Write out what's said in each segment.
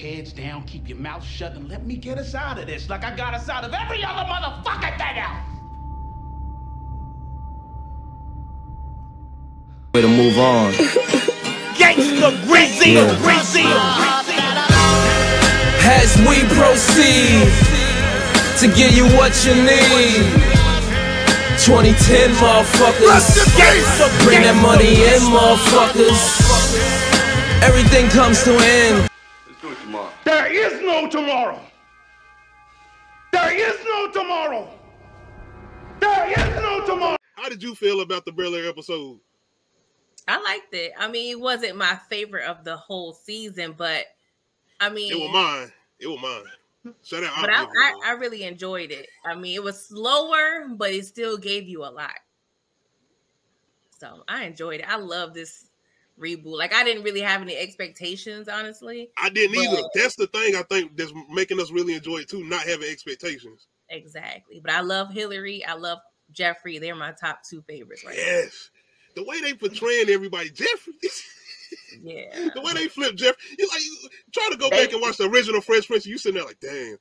heads down, keep your mouth shut, and let me get us out of this like I got us out of every other motherfucking thing out. Way to move on. Gangsta Greasy, Greasy. As we proceed to give you what you need. 2010 motherfuckers. Bring that money in, motherfuckers. Everything comes to an end. Let's do it tomorrow. There is no tomorrow. There is no tomorrow. There is no tomorrow. How did you feel about the Bel-Air episode? I liked it. I mean, it wasn't my favorite of the whole season, but I mean, it was mine. It was mine. Shout out. But I really enjoyed it. I mean, it was slower, but it still gave you a lot. So I enjoyed it. I love this reboot. Like, I didn't really have any expectations, honestly. I didn't either. That's the thing I think that's making us really enjoy it too, not having expectations. Exactly. But I love Hillary. I love Jeffrey. They're my top two favorites right Yes. The way they portraying everybody, Jeffrey. Yeah. The way they flip Jeffrey. You like try to go back and watch the original Fresh Prince. You sitting there like, damn.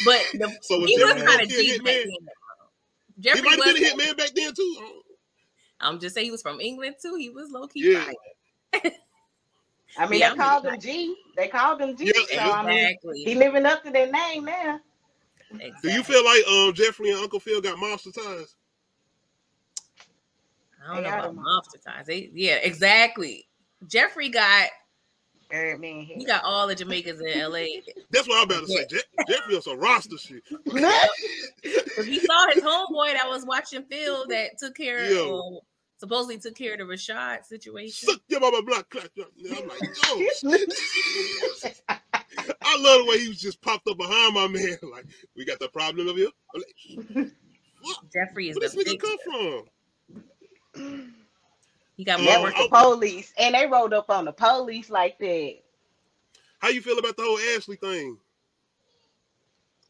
But so he was kind of deep back then. Jeffrey he might have been a hitman back then too. I'm just saying he was from England too. He was low key. Yeah. I mean, they called him G. They called him G. Yeah, so exactly. I mean, he living up to their name now. Exactly. Do you feel like Jeffrey and Uncle Phil got monster ties? I don't know about monster ties. Yeah, exactly. Jeffrey got. He got all the Jamaicans in LA. That's what I'm about to say. Jeffrey on some roster shit. He saw his homeboy that was watching Phil that took care of, supposedly took care of the Rashad situation. Suck your mama block. I'm like, yo. I love the way he was just popped up behind my man. Like, we got the problem over here. I'm like, Jeffrey is where this nigga come from? He got more with the police, and they rolled up on the police like that. How you feel about the whole Ashley thing?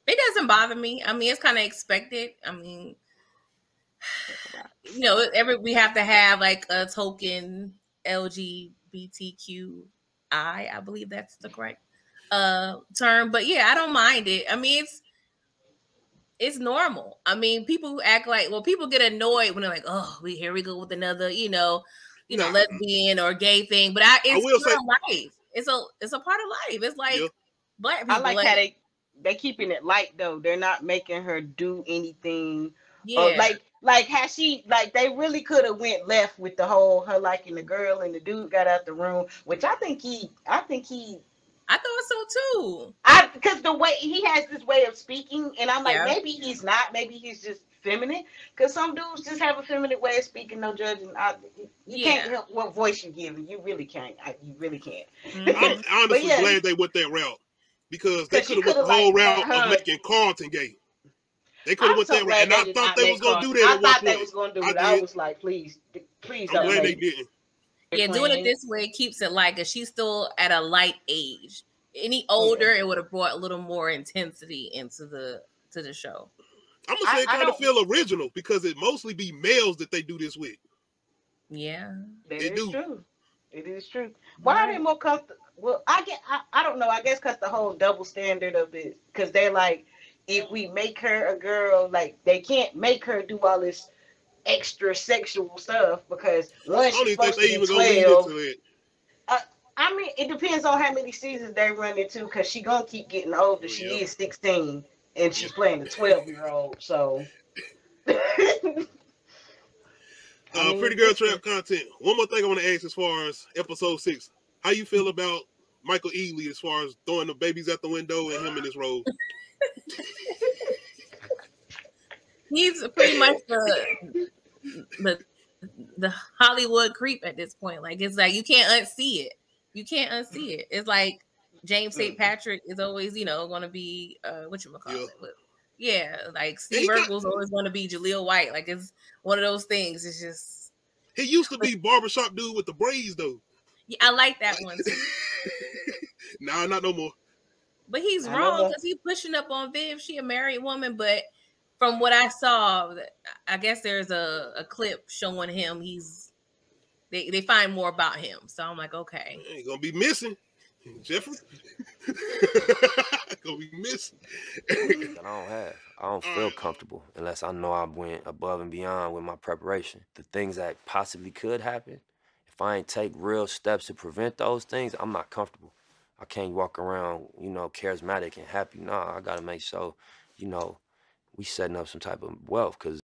It doesn't bother me. I mean, it's kind of expected. I mean, you know, we have to have like a token LGBTQI. I believe that's the correct term. But yeah, I don't mind it. I mean, it's normal. I mean, people act like, well, people get annoyed when they're like, oh, here we go with another, you know, lesbian or gay thing. But it's part of life. It's a part of life. It's like black people. I like how they keeping it light though. They're not making her do anything. Yeah. Like how she they really could have went left with the whole her liking the girl and the dude got out the room, which I thought so too. Because the way he has this way of speaking, and I'm like, maybe he's not, maybe he's just feminine. Because some dudes just have a feminine way of speaking, no judging. You can't help what voice you give. You really can't. You really can't. I'm honestly glad they went that route because they could have went the whole route of making Carlton gay. They could have went that route, and I thought they was gonna do that. I thought they was gonna do it. I was like, please don't. I'm glad they didn't. Yeah, doing it this way keeps it light because she's still at a light age. Any older, it would have brought a little more intensity into the show. I'm gonna say it kind of feel original because it mostly be males that they do this with. Yeah, it is true. It is true. Why are they more comfortable? Well, I don't know. I guess because the whole double standard of it, because they're like, if we make her a girl, like they can't make her do all this extra sexual stuff because once she's supposed to be 12. I mean, it depends on how many seasons they run into because she's going to keep getting older. She is 16 and she's playing a 12-year-old. So. Pretty Girl Trap content. One more thing I want to ask as far as episode 6. How you feel about Michael Ealy as far as throwing the babies out the window and him in his role? He's pretty much the Hollywood creep at this point. Like, it's like you can't unsee it. You can't unsee it. It's like James St. Patrick is always, going to be whatchamacallit. Yeah, like Steve Urkel's always going to be Jaleel White. Like, it's one of those things. It's just he used to be barbershop dude with the braids though. Yeah, I like that one too. Nah, not no more. But he's wrong because he's pushing up on Viv. She a married woman, but from what I saw, I guess there's a clip showing him. They find more about him, so I'm like, okay, Ain't gonna be missing. Jeffrey? Gonna be missing. I don't feel comfortable unless I know I went above and beyond with my preparation. The things that possibly could happen, if I ain't take real steps to prevent those things, I'm not comfortable. I can't walk around, you know, charismatic and happy. Nah, I gotta make sure, you know, we setting up some type of wealth, because